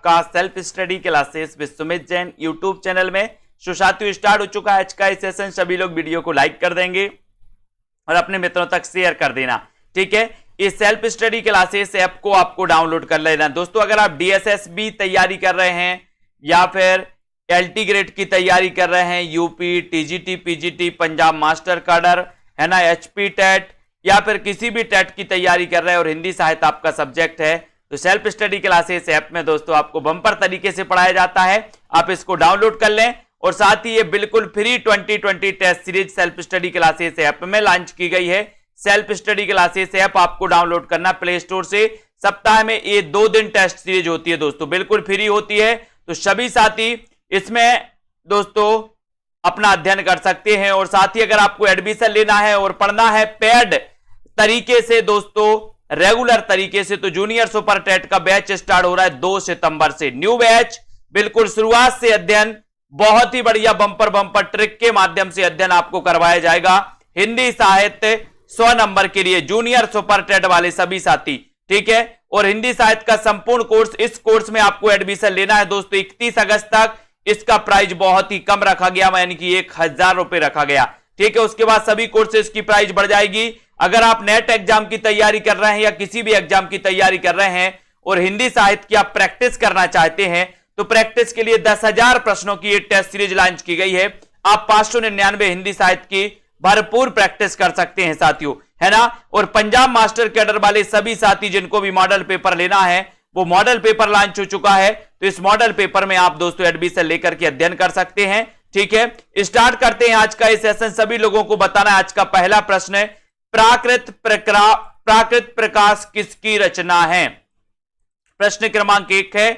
आपका self study classes with Sumit Jain YouTube channel में। सो साथियों, स्टार्ट हो चुका है आज का सेशन। सभी लोग वीडियो को लाइक कर देंगे और अपने मित्रों तक शेयर कर देना, ठीक है। इस सेल्फ स्टडी क्लासेस ऐप को आपको डाउनलोड कर लेना दोस्तों। अगर आप डीएसएसबी तैयारी कर रहे हैं या फिर एलटी ग्रेड की तैयारी कर रहे हैं, UP, TGT, PGT, Punjab master cadre है ना, एचपी टेट या फिर किसी भी टेट की तैयारी कर रहे हैं और हिंदी साहित्य आपका सब्जेक्ट है, तो सेल्फ स्टडी क्लासेस ऐप में दोस्तों आपको बम्पर तरीके से पढ़ाया जाता है। आप इसको डाउनलोड कर लें और साथ ही ये बिल्कुल free 2020 test series self study classes app में लॉन्च की गई है। सेल्फ स्टडी क्लासेस ऐप आपको डाउनलोड करना प्ले स्टोर से। सप्ताह में ये 2 दिन टेस्ट सीरीज होती है दोस्तों, बिल्कुल फ्री होती है। तो सभी साथी इसमें दोस्तों अपना अध्ययन कर सकते हैं। और साथ ही अगर आपको एडमिशन लेना है और पढ़ना है पेड तरीके से दोस्तों, रेगुलर तरीके से, तो जूनियर सुपर टेट का बैच स्टार्ट हो रहा है 2 सितंबर से। न्यू बैच, बिल्कुल शुरुआत से अध्ययन, बहुत ही बढ़िया बम्पर ट्रिक के माध्यम से अध्ययन आपको करवाया जाएगा। हिंदी साहित्य 100 नंबर के लिए जूनियर सुपर टेट वाले सभी साथी, ठीक है। और हिंदी साहित्य का संपूर्ण कोर्स, इस कोर्स में आपको एडमिशन लेना है दोस्तों 31 अगस्त तक। इसका प्राइस बहुत ही कम रखा गया, यानी कि 1000 रुपए रखा गया, ठीक है। उसके बाद सभी कोर्सेज की प्राइस बढ़ जाएगी। अगर आप नेट एग्जाम की तैयारी कर रहे हैं या किसी भी एग्जाम की तैयारी कर रहे हैं और हिंदी साहित्य की आप प्रैक्टिस करना चाहते हैं, तो प्रैक्टिस के लिए 10,000 प्रश्नों की एक टेस्ट सीरीज लॉन्च की गई है। आप 599 हिंदी साहित्य की भरपूर प्रैक्टिस कर सकते हैं साथियों, है ना। और पंजाब मास्टर कैडर वाले सभी साथी जिनको भी मॉडल पेपर लेना है, वो मॉडल पेपर लॉन्च हो चुका है। तो इस मॉडल पेपर में आप दोस्तों एडमिशन लेकर के अध्ययन कर सकते हैं, ठीक है। स्टार्ट करते हैं आज का ये सेशन। सभी लोगों को बताना है। आज का पहला प्रश्न है, प्राकृत प्रकाश किसकी रचना है? प्रश्न क्रमांक 1 है,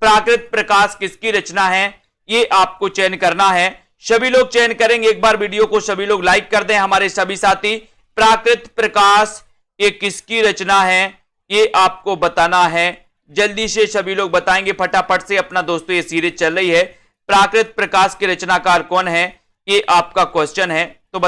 प्राकृत प्रकाश किसकी रचना है? ये आपको चयन करना है। सभी लोग चयन करेंगे। एक बार वीडियो को सभी लोग लाइक कर दें हमारे सभी साथी। प्राकृत प्रकाश ये किसकी रचना है, ये आपको बताना है। जल्दी से सभी लोग बताएंगे फटाफट से अपना दोस्तों। ये सीरीज चल रही है, प्राकृत प्रकाश के रचनाकार कौन है, ये आपका क्वेश्चन है। तो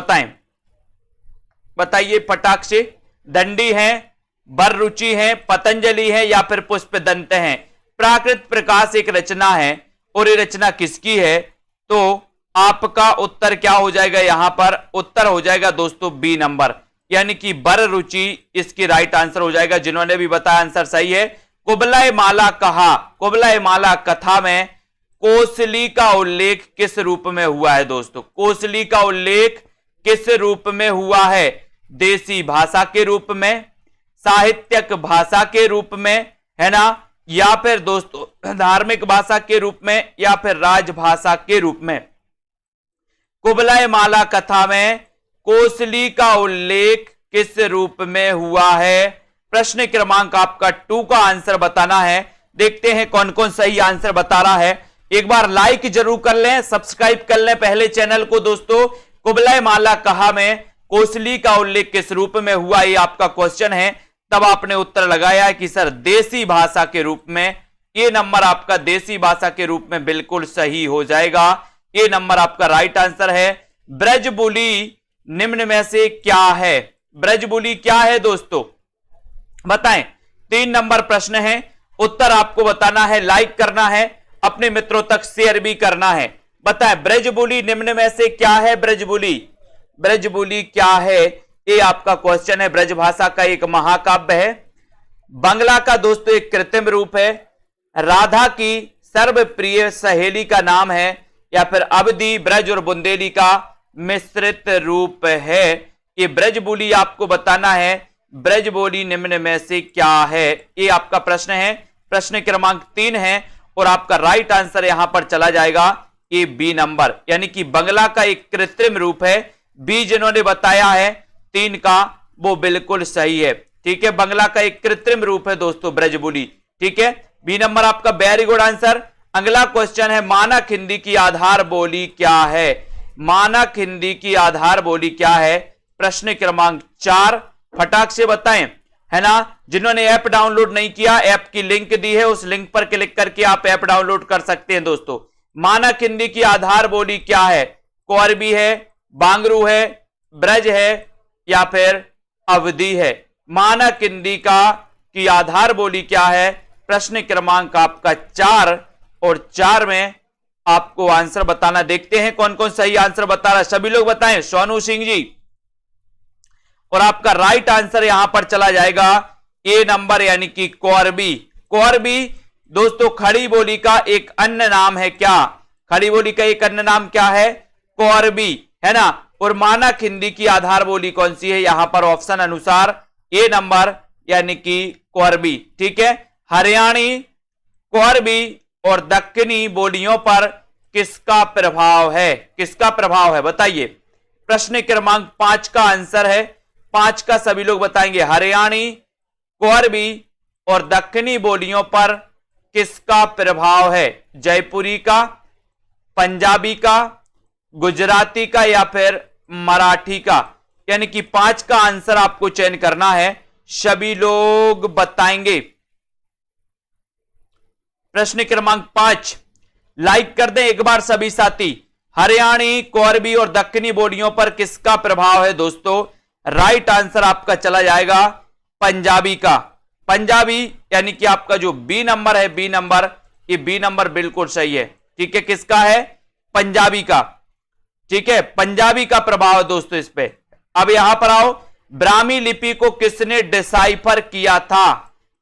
बताइए फटाक से। दंडी है, बररुचि है, पतंजलि है या फिर पुष्पदंत है? प्राकृत प्रकाश एक रचना है और ये रचना किसकी है? तो आपका उत्तर क्या हो जाएगा? यहां पर उत्तर हो जाएगा दोस्तों बी नंबर, यानी कि बररुचि इसकी राइट आंसर हो जाएगा। जिन्होंने भी बताया आंसर सही है। कुबलाए माला कहा, कुबलाए माला कथा में कोसली का उल्लेख किस रूप में हुआ है दोस्तों? कोसली का उल्लेख किस रूप में हुआ है? देसी भाषा के रूप में, साहित्यिक भाषा के रूप में, है ना, या फिर दोस्तों धार्मिक भाषा के रूप में, या फिर राजभाषा के रूप में? कुबलाए माला कथा में कोसली का उल्लेख किस रूप में हुआ है? प्रश्न क्रमांक आपका 2 का आंसर बताना है। देखते हैं कौन कौन सही आंसर बता रहा है। एक बार लाइक जरूर कर लें, सब्सक्राइब कर लें पहले चैनल को दोस्तों। कुबलाए माला कहा में कोसली का उल्लेख किस रूप में हुआ, ये आपका क्वेश्चन है। तब आपने उत्तर लगाया है कि सर देसी भाषा के रूप में। ये नंबर आपका देसी भाषा के रूप में बिल्कुल सही हो जाएगा। ये नंबर आपका राइट आंसर है। ब्रजबुली निम्न में से क्या है? ब्रजबुली क्या है दोस्तों, बताएं। 3 नंबर प्रश्न है, उत्तर आपको बताना है, लाइक करना है, अपने मित्रों तक शेयर भी करना है। बताएं ब्रजबुली निम्न में से क्या है? ब्रजबुली, ब्रजबुली क्या है, ये आपका क्वेश्चन है। ब्रजभाषा का एक महाकाव्य है। बंगला का दोस्तों एक कृत्रिम रूप है। राधा की सर्वप्रिय सहेली का नाम है, या फिर अवधि, ब्रज और बुंदेली का मिश्रित रूप है। ये ब्रजबुली आपको बताना है। ब्रजबुली निम्न में से क्या है, ये आपका प्रश्न है। प्रश्न क्रमांक 3 है और आपका राइट आंसर यहां पर चला जाएगा ये बी नंबर, यानी कि बंगला का एक कृत्रिम रूप है। बी जिन्होंने बताया है 3 का, वो बिल्कुल सही है, ठीक है। बंगला का एक कृत्रिम रूप है दोस्तों ब्रजबुली, ठीक है। बी नंबर आपका वेरी गुड आंसर। अगला क्वेश्चन है, मानक हिंदी की आधार बोली क्या है? मानक हिंदी की आधार बोली क्या है? प्रश्न क्रमांक 4 फटाक से बताएं, है ना। जिन्होंने ऐप डाउनलोड नहीं किया, ऐप की लिंक दी है, उस लिंक पर क्लिक करके आप ऐप डाउनलोड कर सकते हैं दोस्तों। मानक हिंदी की आधार बोली क्या है? कोरबी है, बांगरू है, ब्रज है या फिर अवधि है? मानक हिंदी की आधार बोली क्या है? प्रश्न क्रमांक आपका 4 और 4 में आपको आंसर बताना। देखते हैं कौन कौन सही आंसर बता रहा है, सभी लोग बताएं। सोनू सिंह जी, और आपका राइट आंसर यहां पर चला जाएगा ए नंबर, यानी कि कोरबी। कोरबी दोस्तों खड़ी बोली का एक अन्य नाम है। क्या खड़ी बोली का एक अन्य नाम क्या है? कोरबी, है ना। और मानक हिंदी की आधार बोली कौन सी है? यहां पर ऑप्शन अनुसार ए नंबर, यानी कि कोरबी। ठीक है, हरियाणी, कोरबी और दक्कनी बोलियों पर किसका प्रभाव है? किसका प्रभाव है बताइए। प्रश्न क्रमांक 5 का आंसर है, 5 का सभी लोग बताएंगे। हरियाणी, कोरबी और दक्कनी बोलियों पर किसका प्रभाव है? जयपुरी का, पंजाबी का, गुजराती का या फिर मराठी का? यानी कि 5 का आंसर आपको चयन करना है, सभी लोग बताएंगे। प्रश्न क्रमांक 5 लाइक कर दें एक बार सभी साथी। हरियाणी, कोरबी और दक्कनी बोलियों पर किसका प्रभाव है दोस्तों? राइट आंसर आपका चला जाएगा पंजाबी का। पंजाबी यानी कि आपका जो बी नंबर है, बी नंबर, ये बी नंबर बिल्कुल सही है। ठीक है, किसका है? पंजाबी का। ठीक है, पंजाबी का प्रभाव है दोस्तों इस पे। अब यहां पर आओ, ब्राह्मी लिपि को किसने डिसाइफर किया था?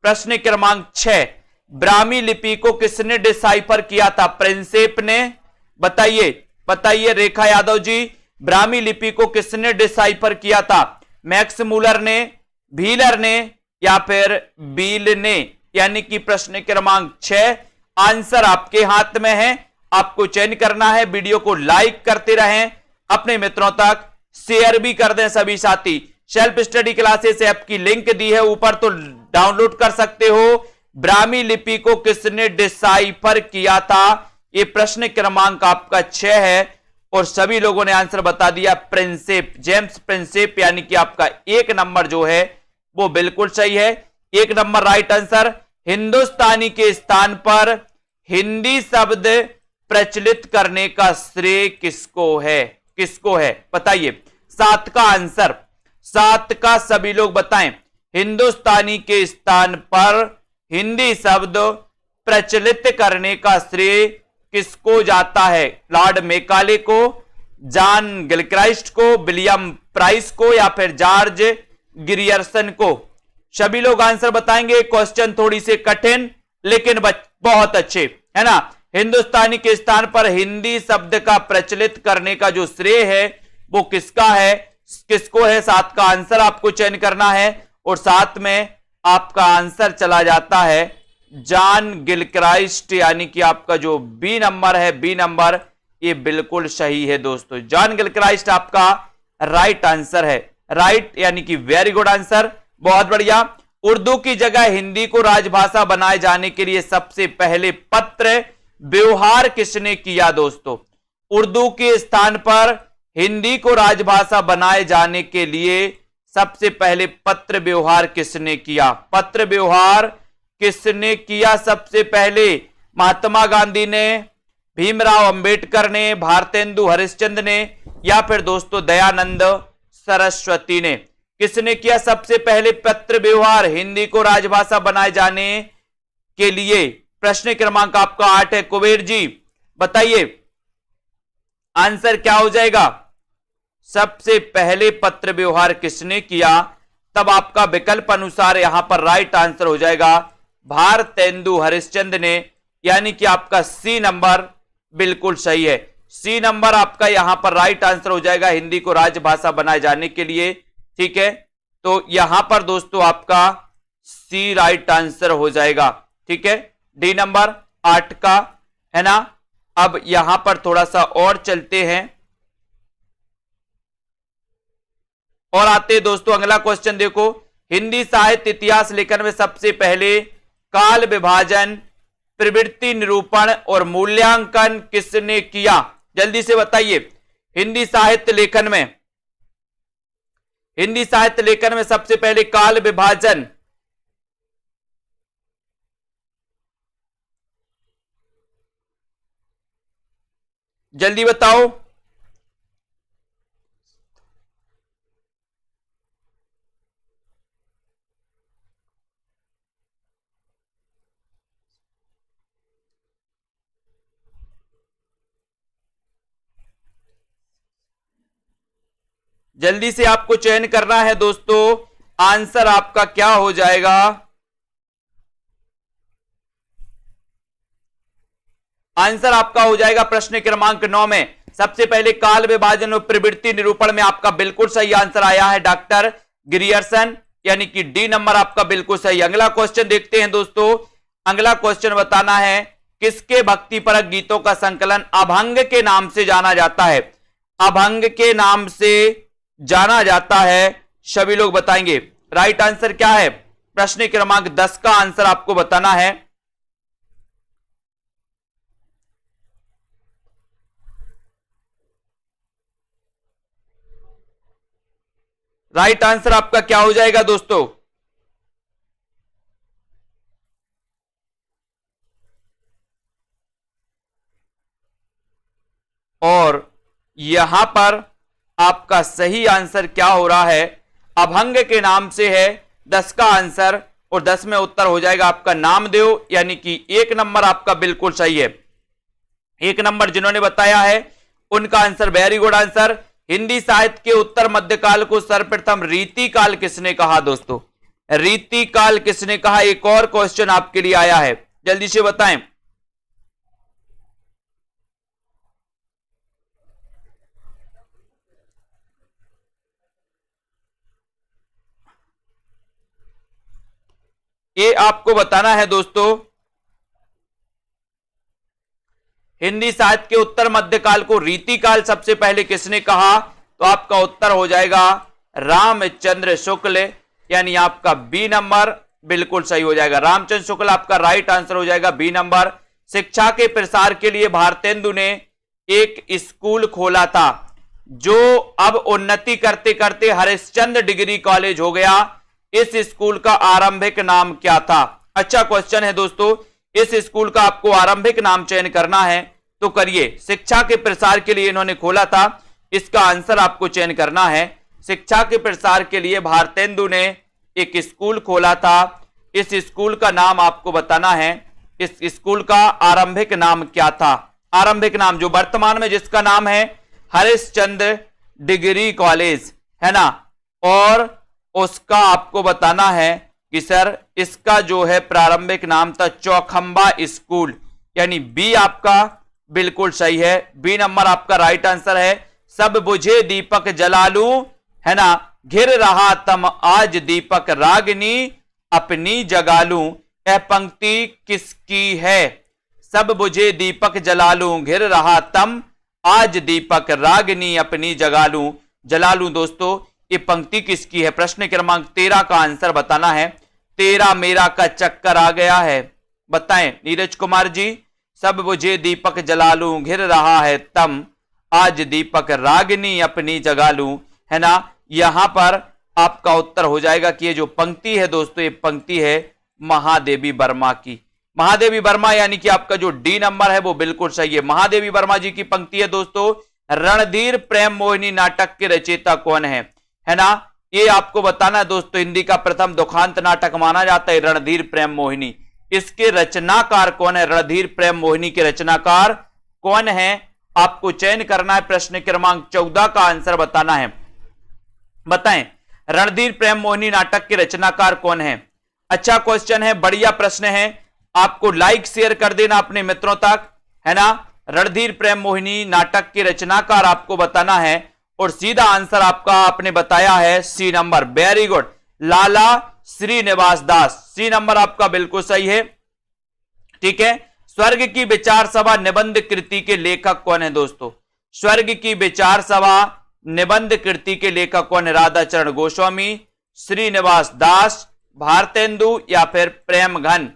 प्रश्न क्रमांक 6, ब्राह्मी लिपि को किसने डिसाइफर किया था? प्रिंसेप ने? बताइए बताइए रेखा यादव जी, ब्राह्मी लिपि को किसने डिसाइफर किया था? मैक्स मूलर ने, व्हीलर ने या फिर बील ने? यानी कि प्रश्न क्रमांक 6 आंसर आपके हाथ में है, आपको चयन करना है। वीडियो को लाइक करते रहें, अपने मित्रों तक शेयर भी कर दें सभी साथी। सेल्फ स्टडी क्लासेस ऐप की लिंक दी है ऊपर, तो डाउनलोड कर सकते हो। ब्राह्मी लिपि को किसने डिसाइफर किया था? ये प्रश्न क्रमांक आपका 6 है और सभी लोगों ने आंसर बता दिया, प्रिंसेप, जेम्स प्रिंसेप, यानी कि आपका 1 नंबर जो है वो बिल्कुल सही है। 1 नंबर राइट आंसर। हिंदुस्तानी के स्थान पर हिंदी शब्द प्रचलित करने का श्रेय किसको है? किसको है बताइए। 7 का आंसर, 7 का सभी लोग बताएं। हिंदुस्तानी के स्थान पर हिंदी शब्द प्रचलित करने का श्रेय किसको जाता है? लॉर्ड मेकाले को, जॉन गिलक्राइस्ट को, विलियम प्राइस को या फिर जॉर्ज ग्रियर्सन को? सभी लोग आंसर बताएंगे। क्वेश्चन थोड़ी से कठिन लेकिन बहुत अच्छे, है ना। हिंदुस्तानी के स्थान पर हिंदी शब्द का प्रचलित करने का जो श्रेय है वो किसका है? किसको है? 7 का आंसर आपको चयन करना है और साथ में आपका आंसर चला जाता है जॉन गिलक्राइस्ट, यानी कि आपका जो बी नंबर है, बी नंबर, ये बिल्कुल सही है दोस्तों। जॉन गिलक्राइस्ट आपका राइट आंसर है। राइट यानी कि वेरी गुड आंसर, बहुत बढ़िया। उर्दू की जगह हिंदी को राजभाषा बनाए जाने के लिए सबसे पहले पत्र व्यवहार किसने किया दोस्तों? उर्दू के स्थान पर हिंदी को राजभाषा बनाए जाने के लिए सबसे पहले पत्र व्यवहार किसने किया? पत्र व्यवहार किसने किया सबसे पहले? महात्मा गांधी ने, भीमराव अंबेडकर ने, भारतेंदु हरिश्चंद्र ने या फिर दोस्तों दयानंद सरस्वती ने? किसने किया सबसे पहले पत्र व्यवहार हिंदी को राजभाषा बनाए जाने के लिए? प्रश्न क्रमांक आपका 8 है। कुबेर जी बताइए आंसर क्या हो जाएगा? सबसे पहले पत्र व्यवहार किसने किया? तब आपका विकल्प अनुसार यहां पर राइट आंसर हो जाएगा भारतेंदु हरिश्चंद्र ने, यानी कि आपका सी नंबर बिल्कुल सही है। सी नंबर आपका यहां पर राइट आंसर हो जाएगा हिंदी को राजभाषा बनाए जाने के लिए। ठीक है, तो यहां पर दोस्तों आपका सी राइट आंसर हो जाएगा। ठीक है, डी नंबर 8 का, है ना। अब यहां पर थोड़ा सा और चलते हैं और आते हैं दोस्तों अगला क्वेश्चन देखो। हिंदी साहित्य इतिहास लेखन में सबसे पहले काल विभाजन, प्रवृत्ति निरूपण और मूल्यांकन किसने किया? जल्दी से बताइए। हिंदी साहित्य लेखन में, हिंदी साहित्य लेखन में सबसे पहले काल विभाजन, जल्दी बताओ। जल्दी से आपको चयन करना है दोस्तों, आंसर आपका क्या हो जाएगा। आंसर आपका हो जाएगा प्रश्न क्रमांक 9 में सबसे पहले काल विभाजन और प्रवृत्ति निरूपण में आपका बिल्कुल सही आंसर आया है डॉक्टर ग्रियर्सन, यानी कि डी नंबर आपका बिल्कुल सही। अगला क्वेश्चन देखते हैं दोस्तों। अगला क्वेश्चन बताना है किसके भक्तिपरक गीतों का संकलन अभंग के नाम से जाना जाता है। अभंग के नाम से जाना जाता है, सभी लोग बताएंगे। राइट आंसर क्या है, प्रश्न क्रमांक 10 का आंसर आपको बताना है। राइट आंसर आपका क्या हो जाएगा दोस्तों। और यहां पर आपका सही आंसर क्या हो रहा है, अभंग के नाम से है 10 का आंसर, और 10 में उत्तर हो जाएगा आपका नामदेव, यानी कि 1 नंबर आपका बिल्कुल सही है। 1 नंबर जिन्होंने बताया है उनका answer very good answer. Hindi साहित्य के उत्तर मध्यकाल को सर्वप्रथम रीतिकाल किसने कहा दोस्तों, रीतिकाल किसने कहा। एक और क्वेश्चन आपके लिए आया है, जल्दी से बताएं। ये आपको बताना है दोस्तों, हिंदी साहित्य के उत्तर मध्यकाल को रीतिकाल सबसे पहले किसने कहा, तो आपका उत्तर हो जाएगा रामचंद्र शुक्ल, यानी आपका बी नंबर बिल्कुल सही हो जाएगा। रामचंद्र शुक्ल आपका राइट आंसर हो जाएगा, बी नंबर। शिक्षा के प्रसार के लिए भारतेंदु ने एक स्कूल खोला था जो अब उन्नति करते करते हरिश्चंद्र डिग्री कॉलेज हो गया। इस स्कूल का आरंभिक नाम क्या था। अच्छा क्वेश्चन है दोस्तों, इस स्कूल का आपको आरंभिक नाम चयन करना है तो करिए। शिक्षा के प्रसार के लिए इन्होंने खोला था, इसका आंसर आपको चयन करना है। शिक्षा के प्रसार के लिए भारतेंदु ने एक स्कूल खोला था, इस स्कूल का नाम आपको बताना है। इस स्कूल का आरंभिक नाम क्या था, आरंभिक नाम जो वर्तमान में जिसका नाम है हरिश्चंद्र डिग्री कॉलेज है ना, और उसका आपको बताना है कि सर इसका जो है प्रारंभिक नाम था चौखंबा स्कूल, यानी बी आपका बिल्कुल सही है, बी नंबर आपका राइट आंसर है। सब बुझे दीपक जलालू है ना, घिर रहा तम आज दीपक रागनी अपनी जगालू, यह पंक्ति किसकी है। सब बुझे दीपक जलालू घिर रहा तम आज दीपक रागनी अपनी जगालू, जलालू दोस्तों ये पंक्ति किसकी है। प्रश्न क्रमांक 13 का आंसर बताना है। तेरा मेरा का चक्कर आ गया है, बताएं नीरज कुमार जी। सब बुझे दीपक जलालू घिर रहा है तम आज दीपक रागनी अपनी जगालू है ना। यहां पर आपका उत्तर हो जाएगा कि ये जो पंक्ति है दोस्तों, ये पंक्ति है महादेवी वर्मा की। महादेवी वर्मा यानी कि आपका जो डी नंबर है वो बिल्कुल सही है, महादेवी वर्मा जी की पंक्ति है दोस्तों। रणधीर प्रेम मोहिनी नाटक के रचयिता कौन है ना, ये आपको बताना है दोस्तों। हिंदी का प्रथम दुखांत नाटक माना जाता है रणधीर प्रेम मोहिनी, इसके रचनाकार कौन है, रणधीर प्रेम मोहिनी के रचनाकार कौन है आपको चयन करना है। प्रश्न क्रमांक 14 का आंसर बताना है, बताएं रणधीर प्रेम मोहिनी नाटक के रचनाकार कौन है। अच्छा क्वेश्चन है, बढ़िया प्रश्न है, आपको लाइक शेयर कर देना अपने मित्रों तक है ना। रणधीर प्रेम मोहिनी नाटक के रचनाकार आपको बताना है और सीधा आंसर आपका आपने बताया है सी नंबर, वेरी गुड, लाला श्रीनिवास दास, सी नंबर आपका बिल्कुल सही है। ठीक है, स्वर्ग की विचार सभा निबंध कृति के लेखक कौन है दोस्तों, स्वर्ग की विचार सभा निबंध कृति के लेखक कौन है। राधाचरण गोस्वामी, श्रीनिवास दास, भारतेंदु या फिर प्रेमघन।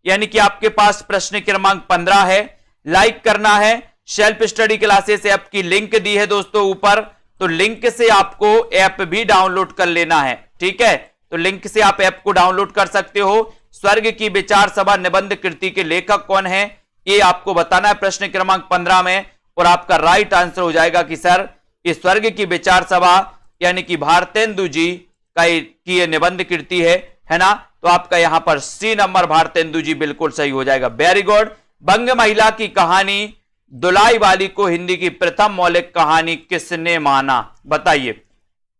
यानी कि आपके पास प्रश्न क्रमांक 15 है, लाइक करना है। सेल्फ स्टडी क्लासेस ऐप की लिंक दी है दोस्तों ऊपर, तो लिंक से आपको ऐप भी डाउनलोड कर लेना है। ठीक है, तो लिंक से आप ऐप को डाउनलोड कर सकते हो। स्वर्ग की विचार सभा निबंध कृति के लेखक कौन है ये आपको बताना है प्रश्न क्रमांक 15 में, और आपका राइट आंसर हो जाएगा कि सर ये स्वर्ग की विचार सभा यानी कि भारतेंदु जी की ये निबंध कृति है ना। तो आपका यहां पर सी नंबर भारतेंदु जी बिल्कुल सही हो जाएगा, वेरी गुड। बंग महिला की कहानी दुलाई वाली को हिंदी की प्रथम मौलिक कहानी किसने माना? बताइए,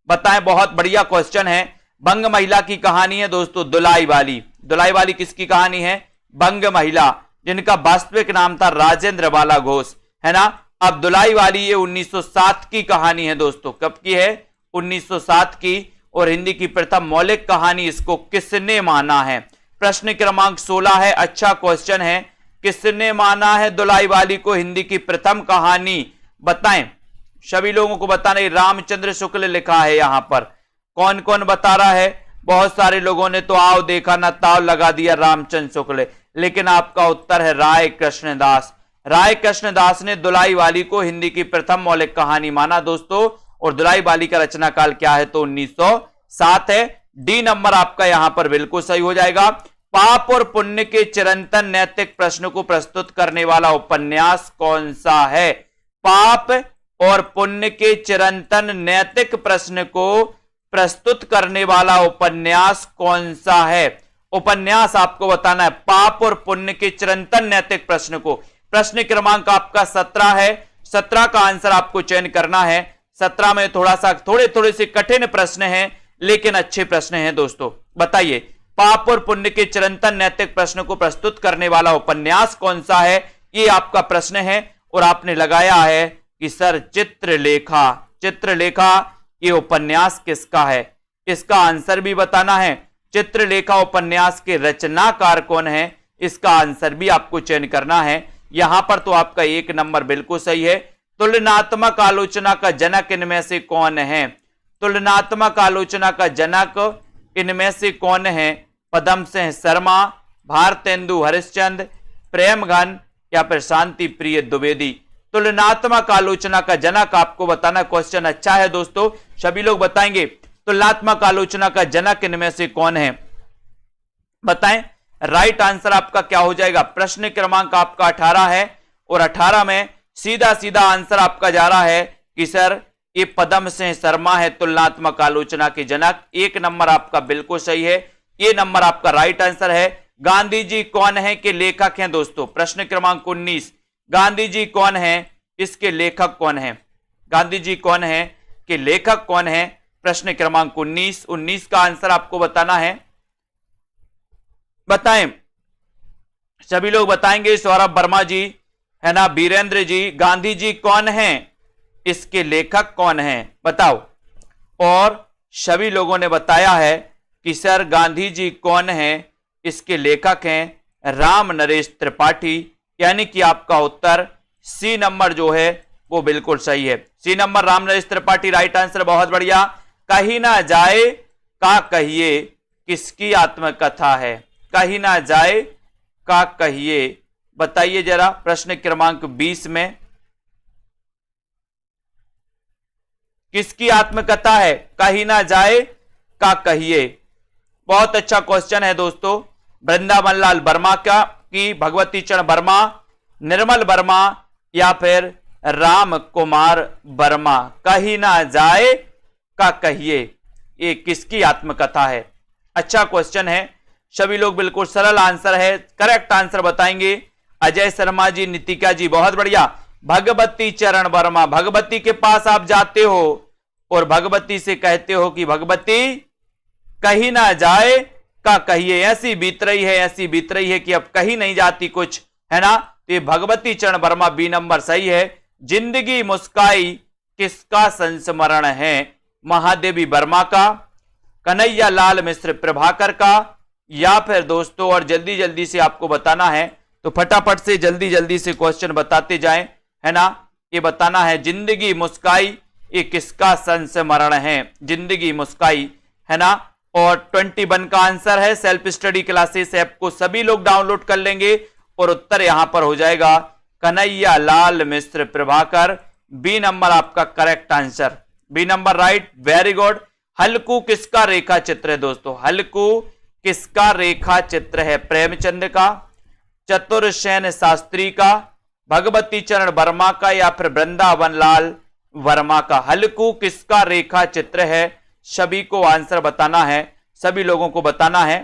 बताएं। बहुत बढ़िया क्वेश्चन है। बंग महिला की कहानी है दोस्तों दुलाई वाली। दुलाई वाली किसकी कहानी है? बंग महिला, जिनका वास्तविक नाम था राजेंद्र बाला घोष, है ना। अब दुलाई वाली ये 1907 की कहानी है दोस्तों। कब की है? 1907 की। और हिंदी की प्रथम मौलिक कहानी इसको किसने माना है? प्रश्न क्रमांक 16 है। अच्छा क्वेश्चन है। किसने माना है दुलाई वाली को हिंदी की प्रथम कहानी? बताएं, सभी लोगों को बताना। रामचंद्र शुक्ल लिखा है यहां पर। कौन कौन बता रहा है? बहुत सारे लोगों ने तो आओ देखा ना ताव लगा दिया रामचंद्र शुक्ल, लेकिन आपका उत्तर है राय कृष्णदास। राय कृष्णदास ने दुलाई वाली को हिंदी की प्रथम मौलिक कहानी माना दोस्तों। और दुलाई वाली का रचना काल क्या है? तो 1907 है। डी नंबर आपका यहां पर बिल्कुल सही हो जाएगा। पाप और पुण्य के चिरंतन नैतिक प्रश्न को प्रस्तुत करने वाला उपन्यास कौन सा है? पाप और पुण्य के चिरंतन नैतिक प्रश्न को प्रस्तुत करने वाला उपन्यास कौन सा है? उपन्यास आपको बताना है पाप और पुण्य के चिरंतन नैतिक प्रश्न को। प्रश्न क्रमांक आपका 17 है। 17 का आंसर आपको चयन करना है। 17 में थोड़े से कठिन प्रश्न हैं, लेकिन अच्छे प्रश्न हैं दोस्तों। बताइए, पाप और पुण्य के चिरंतन नैतिक प्रश्न को प्रस्तुत करने वाला उपन्यास कौन सा है? ये आपका प्रश्न है। और आपने लगाया है कि सर चित्रलेखा। चित्रलेखा ये उपन्यास किसका है? इसका आंसर भी बताना है। चित्रलेखा उपन्यास के रचनाकार कौन है? इसका आंसर भी आपको चयन करना है। यहां पर तो आपका 1 नंबर बिल्कुल सही है। तुलनात्मक आलोचना का जनक इनमें से कौन है? तुलनात्मक आलोचना का जनक इनमें से कौन है? पदम सिंह शर्मा, भारतेंदु हरिश्चंद्र, प्रेमघन या फिर शांति प्रिय द्विवेदी। तुलनात्मक आलोचना का जनक आपको बताना। क्वेश्चन अच्छा है दोस्तों, सभी लोग बताएंगे तुलनात्मक आलोचना का जनक इनमें से कौन है? बताएं। राइट आंसर आपका क्या हो जाएगा? प्रश्न क्रमांक आपका 18 है। और 18 में सीधा सीधा आंसर आपका जा रहा है कि सर ये पदम सिंह शर्मा है तुलनात्मक आलोचना के जनक। 1 नंबर आपका बिल्कुल सही है। ये नंबर आपका राइट आंसर है। गांधी जी कौन है के लेखक हैं दोस्तों? प्रश्न क्रमांक 19, गांधी जी कौन है, इसके लेखक कौन है? गांधी जी कौन है के लेखक कौन है? प्रश्न क्रमांक 19। 19 का आंसर आपको बताना है। बताएं, सभी लोग बताएंगे। सौरभ वर्मा जी, है ना, बीरेंद्र जी, गांधी जी कौन है, इसके लेखक कौन है? बताओ। और सभी लोगों ने बताया है कि सर गांधी जी कौन है, इसके लेखक हैं राम नरेश त्रिपाठी। यानी कि आपका उत्तर सी नंबर जो है वो बिल्कुल सही है। C number Ram Naresh Tripathi right answer. बहुत बढ़िया। कहीं ना जाए का कहिए किसकी आत्मकथा है? कहीं ना जाए का कहिए, बताइए जरा। प्रश्न क्रमांक 20 में किसकी आत्मकथा है? कहीं ना जाए का कहिए। बहुत अच्छा क्वेश्चन है दोस्तों। वृंदावन लाल वर्मा का की भगवती चरण वर्मा, निर्मल वर्मा या फिर राम कुमार वर्मा? कहीं ना जाए का कहिए, ये किसकी आत्मकथा है? अच्छा क्वेश्चन है। सभी लोग बिल्कुल सरल आंसर है, करेक्ट आंसर बताएंगे। अजय शर्मा जी, नितिका जी, बहुत बढ़िया। भगवती चरण वर्मा। भगवती के पास आप जाते हो और भगवती से कहते हो कि भगवती कहीं ना जाए का कहिए। ऐसी बीत रही है, ऐसी बीत रही है कि अब कहीं नहीं जाती कुछ, है ना। तो ये भगवती चरण वर्मा, बी नंबर सही है। जिंदगी मुस्काई किसका संस्मरण है? महादेवी वर्मा का, कन्हैया लाल मिश्र प्रभाकर का, या फिर दोस्तों, और जल्दी जल्दी से आपको बताना है तो फटाफट से जल्दी जल्दी से क्वेश्चन बताते जाएं, है ना। ये बताना है जिंदगी मुस्काई ये किसका संस्मरण है? जिंदगी मुस्काई, है ना। और 21 का आंसर है। सेल्फ स्टडी क्लासेस ऐप को सभी लोग डाउनलोड कर लेंगे और उत्तर यहां पर हो जाएगा कन्हैया लाल मिश्र प्रभाकर। बी नंबर आपका correct answer. B number right, very good. Halku किसका रेखा चित्र है दोस्तों? हल्कू किसका रेखा चित्र है? प्रेमचंद का, चतुर्सेन शास्त्री का, भगवती चरण वर्मा का या फिर वृंदावन लाल वर्मा का? हल्कू किसका रेखा चित्र है? सभी को आंसर बताना है, सभी लोगों को बताना है।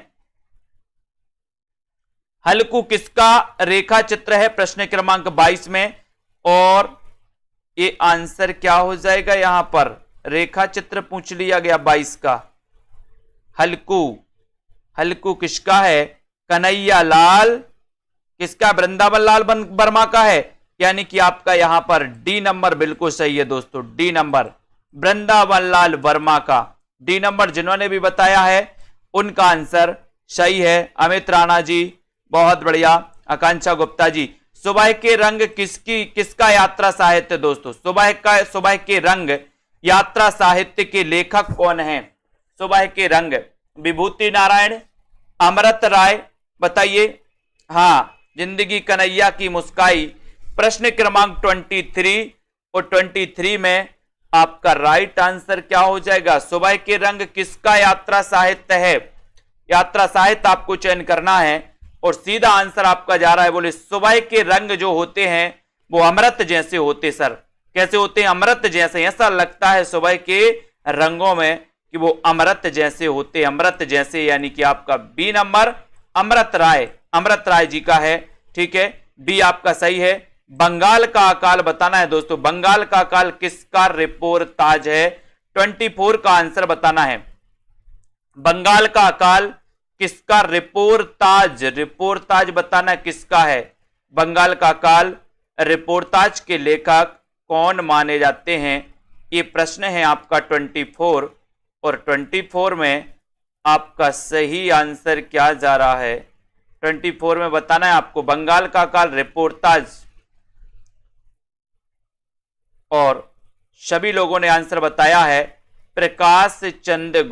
हल्कू किसका रेखा चित्र है? प्रश्न क्रमांक 22 में और ये आंसर क्या हो जाएगा, यहां पर रेखा चित्र पूछ लिया गया 22 का। हल्कू, हल्कू किसका है, कन्हैया लाल किसका, वृंदावन लाल वर्मा का है, यानी कि आपका यहां पर डी नंबर बिल्कुल सही है दोस्तों, डी नंबर वृंदावन लाल वर्मा का। डी नंबर जिन्होंने भी बताया है उनका आंसर सही है। अमित राणा जी बहुत बढ़िया। आकांक्षा गुप्ता जी, सुबह के रंग किसका यात्रा साहित्य दोस्तों, सुबह के रंग यात्रा साहित्य के लेखक कौन है, सुबह के रंग, विभूति नारायण, अमृत राय, बताइए। हाँ, जिंदगी कन्हैया की मुस्काई, प्रश्न क्रमांक 23 और 23 में आपका राइट आंसर क्या हो जाएगा, सुबह के रंग किसका यात्रा साहित्य है। यात्रा साहित्य आपको चयन करना है और सीधा आंसर आपका जा रहा है, बोले सुबह के रंग जो होते हैं वो अमृत जैसे होते। सर कैसे होते हैं, अमृत जैसे, ऐसा लगता है सुबह के रंगों में कि वो अमृत जैसे होते, अमृत जैसे, यानी कि आपका बी नंबर अमृत राय जी का है। ठीक है, बी आपका सही है। बंगाल का अकाल बताना है दोस्तों, बंगाल का अकाल किसका रिपोर्टाज है, 24 का आंसर बताना है। बंगाल का अकाल किसका रिपोर्टाज बताना है, किसका है बंगाल का अकाल, रिपोर्टाज के लेखक कौन माने जाते हैं, ये प्रश्न है आपका 24। और 24 में आपका सही आंसर क्या जा रहा है, 24 में बताना है आपको, बंगाल का अकाल रिपोर्टाज। और सभी लोगों ने आंसर बताया है प्रकाश चंद्र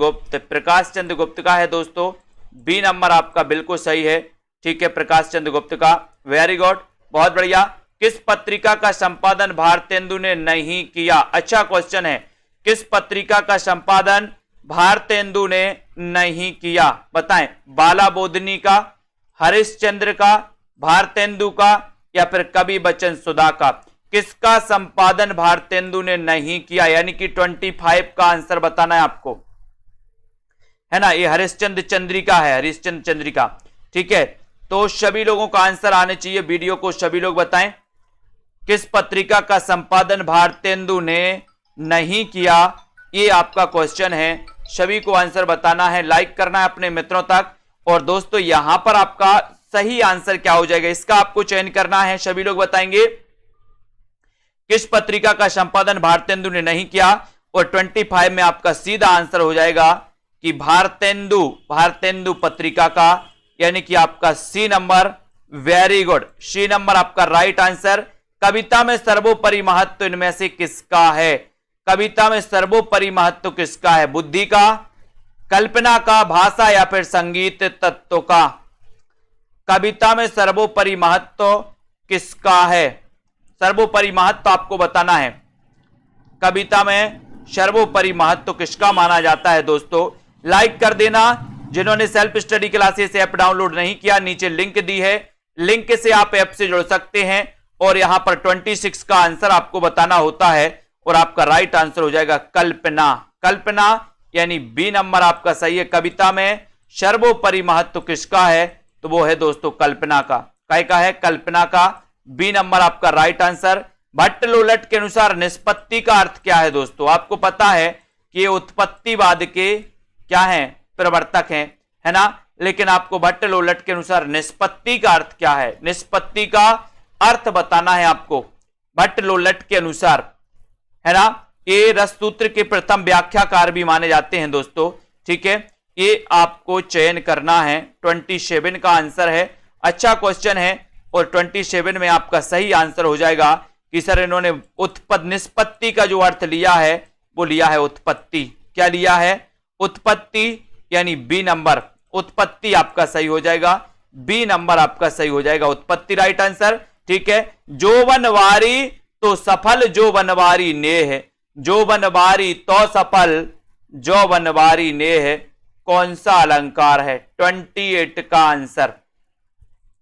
गुप्त का है दोस्तों, बी नंबर आपका बिल्कुल सही है। ठीक है, प्रकाश चंद्र गुप्त का, वेरी गुड, बहुत बढ़िया। किस पत्रिका का संपादन भारतेंदु ने नहीं किया, अच्छा क्वेश्चन है, किस पत्रिका का संपादन भारतेंदु ने नहीं किया, बताएं। बाला बोधनी का, हरिश्चंद्र का, भारतेंदु का, या फिर कवि बच्चन सुधा का, किसका संपादन भारतेंदु ने नहीं किया, यानी कि 25 का आंसर बताना है आपको, है ना। ये हरिश्चंद्र चंद्रिका है, हरिश्चंद्र चंद्रिका। ठीक है, तो सभी लोगों का आंसर आने चाहिए, वीडियो को सभी लोग बताएं, किस पत्रिका का संपादन भारतेंदु ने नहीं किया, ये आपका क्वेश्चन है। सभी को आंसर बताना है, लाइक करना है अपने मित्रों तक। और दोस्तों यहां पर आपका सही आंसर क्या हो जाएगा, इसका आपको चयन करना है, सभी लोग बताएंगे किस पत्रिका का संपादन भारतेंदु ने नहीं किया। और 25 में आपका सीधा आंसर हो जाएगा कि भारतेंदु पत्रिका का, यानी कि आपका C number, very good, C number आपका राइट आंसर। कविता में सर्वोपरि महत्व इनमें से किसका है, कविता में सर्वोपरि महत्व किसका है, बुद्धि का, कल्पना का, भाषा या फिर संगीत तत्व का। कविता में सर्वोपरि महत्व किसका है, सर्वोपरि महत्व आपको बताना है, कविता में सर्वोपरि महत्व किसका माना जाता है। दोस्तों लाइक कर देना, जिन्होंने self study classes app download नहीं किया नीचे लिंक दी है, लिंक से आप ऐप से जुड़ सकते हैं। और यहां पर 26 का आंसर आपको बताना होता है और आपका राइट आंसर हो जाएगा कल्पना, यानी बी नंबर आपका सही है। कविता में सर्वोपरि महत्व किसका है, तो वो है दोस्तों कल्पना का, काय का है, कल्पना का, बी नंबर आपका राइट आंसर। भट्ट लोलट के अनुसार निष्पत्ति का अर्थ क्या है दोस्तों, आपको पता है कि ये उत्पत्तिवाद के क्या हैं, प्रवर्तक हैं, है ना। लेकिन आपको भट्ट लोलट के अनुसार निष्पत्ति का अर्थ क्या है, निष्पत्ति का अर्थ बताना है आपको भट्ट लोलट के अनुसार, है ना। ये रस सूत्र के प्रथम व्याख्याकार भी माने जाते हैं दोस्तों। ठीक है, ये आपको चयन करना है, 27 का आंसर है। अच्छा क्वेश्चन है और 27 में आपका सही आंसर हो जाएगा कि सर इन्होंने निष्पत्ति का जो अर्थ लिया है वो लिया है उत्पत्ति, क्या लिया है, उत्पत्ति, यानी बी नंबर, उत्पत्ति आपका सही हो जाएगा, बी नंबर आपका सही हो जाएगा, उत्पत्ति राइट आंसर। ठीक है, जो बनवारी तो सफल, जो बनवारी नेह, जो बनवारी तो सफल, जो बनवारी नेह, कौन सा अलंकार है, 28 का आंसर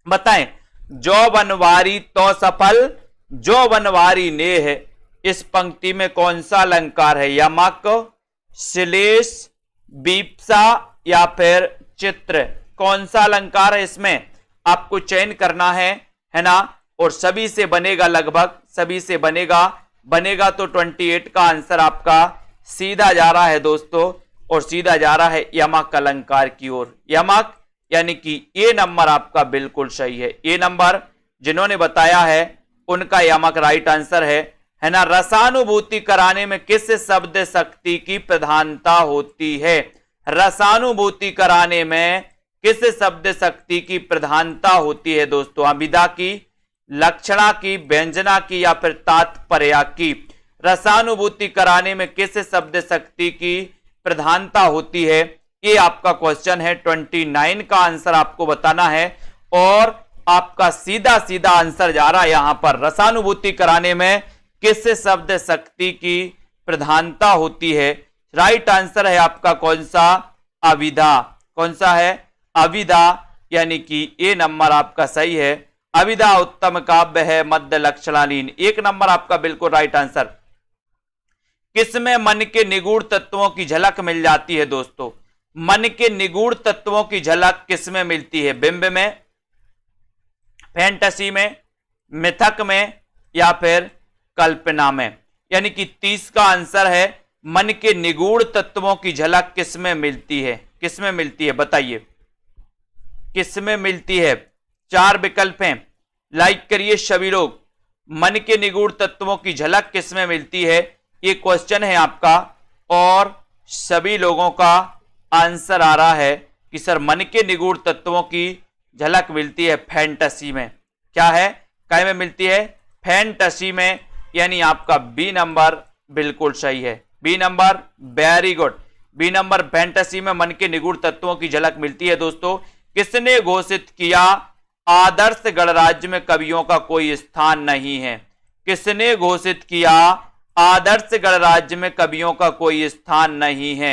बताएं। जो बनवारी तो सफल, जो बनवारी नेह, इस पंक्ति में कौन सा अलंकार है, यमक, श्लेष, बीप्सा या फिर चित्र, कौन सा अलंकार है, इसमें आपको चयन करना है ना। और सभी से बनेगा लगभग, सभी से बनेगा तो 28 का आंसर आपका सीधा जा रहा है दोस्तों, और सीधा जा रहा है यमक अलंकार की ओर। यमक यानी कि ए नंबर आपका बिल्कुल सही है। ए नंबर जिन्होंने बताया है उनका यमक राइट आंसर है ना। रसानुभूति कराने में किस शब्द शक्ति की प्रधानता होती है? रसानुभूति कराने में किस शब्द शक्ति की प्रधानता होती है दोस्तों? अभिधा की, लक्षणा की, व्यंजना की या फिर तात्पर्य की? रसानुभूति कराने में किस शब्द शक्ति की प्रधानता होती है? ये आपका क्वेश्चन है। 29 का आंसर आपको बताना है और आपका सीधा सीधा आंसर जा रहा है यहां पर। रसानुभूति कराने में किस शब्द शक्ति की प्रधानता होती है? राइट आंसर है आपका कौन सा? अभिधा। कौन सा है? अभिधा, यानी कि ए नंबर आपका सही है। अभिधा उत्तम काव्य है, मध्य लक्षणालीन। 1 नंबर आपका बिल्कुल राइट आंसर। किसमें मन के निगूढ़ तत्वों की झलक मिल जाती है दोस्तों? मन के निगूढ़ तत्वों की झलक किसमें मिलती है? बिंब में, फैंटेसी में, मिथक में या फिर कल्पना में? यानी कि 30 का आंसर है मन के निगूढ़ तत्वों की झलक किसमें मिलती है? किसमें मिलती है बताइए, किसमें मिलती है? 4 विकल्प हैं, लाइक करिए सभी लोग। मन के निगूढ़ तत्वों की झलक किसमें मिलती है? ये क्वेश्चन है आपका और सभी लोगों का आंसर आ रहा है कि सर मन के निगूढ़ तत्वों की झलक मिलती है फैंटेसी में। क्या है? काय में मिलती है? फैंटेसी में, यानी आपका बी नंबर बिल्कुल सही है। B number, very good. B number, fantasy में मन के निगूढ़ तत्वों की झलक मिलती है दोस्तों। किसने घोषित किया आदर्श गणराज्य में कवियों का कोई स्थान नहीं है? किसने घोषित किया आदर्श गणराज्य में कवियों का कोई स्थान नहीं है?